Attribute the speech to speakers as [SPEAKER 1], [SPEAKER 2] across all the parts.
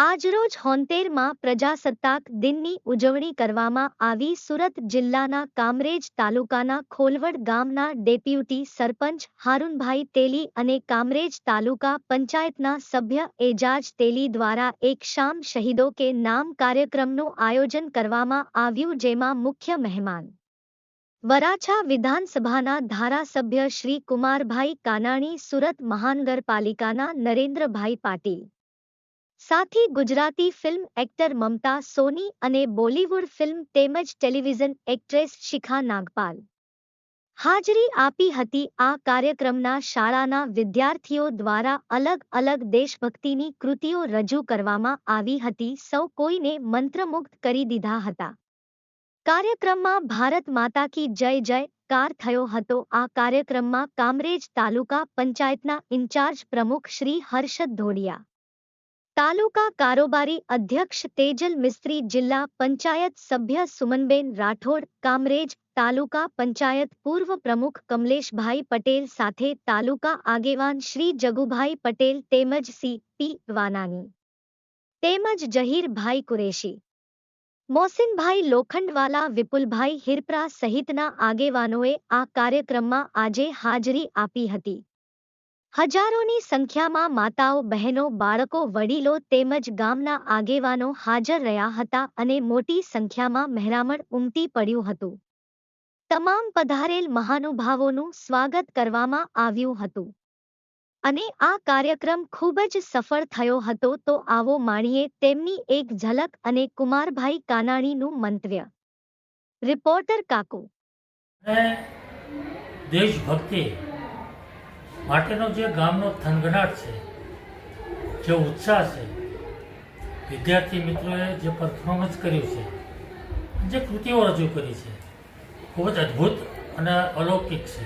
[SPEAKER 1] આજરોજ 73માં પ્રજાસત્તાક દિનની ઉજવણી કરવામાં આવી. સુરત જિલ્લાના કામરેજ તાલુકાના ખોલવડ ગામના ડેપ્યુટી સરપંચ હારૂનભાઈ તેલી અને કામરેજ તાલુકા પંચાયતના સભ્ય એજાજ તેલી દ્વારા એક શામ શહીદો કે નામ કાર્યક્રમનું આયોજન કરવામાં આવ્યું, જેમાં મુખ્ય મહેમાન વરાછા વિધાનસભાના ધારાસભ્ય શ્રી કુમારભાઈ કાનાણી, સુરત મહાનગરપાલિકાના નરેન્દ્રભાઈ પાટીલ, સાથી ગુજરાતી ફિલ્મ એક્ટર મમતા સોની અને બોલીવુડ ફિલ્મ તેમજ ટેલિવિઝન એક્ટ્રેસ શિખા નાગપાલ હાજરી આપી હતી. આ કાર્યક્રમના શાળાના વિદ્યાર્થીઓ દ્વારા અલગ અલગ દેશભક્તિની કૃતિઓ રજૂ કરવામાં આવી હતી. સૌ કોઈને મંત્રમુગ્ધ કરી દીધા હતા. કાર્યક્રમમાં ભારત માતા કી જય જયકાર થયો હતો. આ કાર્યક્રમમાં કામરેજ તાલુકા પંચાયતના ઇન્ચાર્જ પ્રમુખ શ્રી હર્ષદ ધોડિયા, તાલુકા કારોબારી અધ્યક્ષ તેજલ મિસ્ત્રી, જિલ્લા પંચાયત સભ્ય સુમનબેન રાઠોડ, કામરેજ તાલુકા પંચાયત પૂર્વ પ્રમુખ કમલેશભાઈ પટેલ સાથે તાલુકા આગેવાન શ્રી જગુભાઈ પટેલ તેમજ સી.પી. વાનાની તેમજ જહીરભાઈ કુરેશી, મોહસિનભાઈ લોખંડવાલા, વિપુલભાઈ હિરપરા સહિતના આગેવાનોએ આ કાર્યક્રમમાં આજે હાજરી આપી હતી. હજારોની સંખ્યામાં માતાઓ, બહેનો, બાળકો, વડીલો તેમજ ગામના આગેવાનો હાજર રહ્યા હતા અને મોટી સંખ્યામાં મહેરામણ ઉમટી પડ્યું હતું. તમામ પધારેલ મહાનુભાવોનું સ્વાગત કરવામાં આવ્યું હતું અને આ કાર્યક્રમ ખૂબ જ સફળ થયો હતો. તો આવો માણીએ તેમની એક ઝલક અને કુમારભાઈ કાનાણીનું મંતવ્ય. રિપોર્ટર કાકુ.
[SPEAKER 2] દેશભક્તિ માટેનો જે ગામનો થનગનાટ છે, જે ઉત્સાહ છે, વિદ્યાર્થી મિત્રોએ જે પરફોર્મન્સ કર્યું છે, જે કૃતિઓ રજૂ કરી છે, ખૂબ જ અદ્ભુત અને અલૌકિક છે.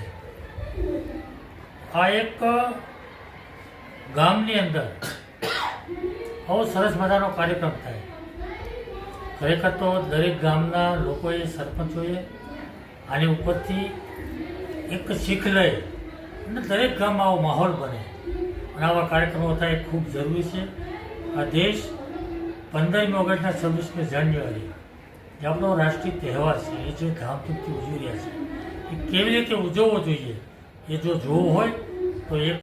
[SPEAKER 2] આ એક ગામની અંદર આવો સરસ મજાનો કાર્યક્રમ થાય. ખરેખર તો દરેક ગામના લોકોએ, સરપંચોએ આની ઉપરથી એક શીખ લઈ અને દરેક ગામમાં આવો માહોલ બને અને આવા કાર્યક્રમો થાય એ ખૂબ જરૂરી છે. આ દેશ 15મી ઓગસ્ટના 26મી જાન્યુઆરી જે આપણો રાષ્ટ્રીય તહેવાર છે, એ જે ધામધૂમથી ઉજવી રહ્યા છે, એ કેવી રીતે ઉજવવો જોઈએ એ જો જોવું હોય તો એક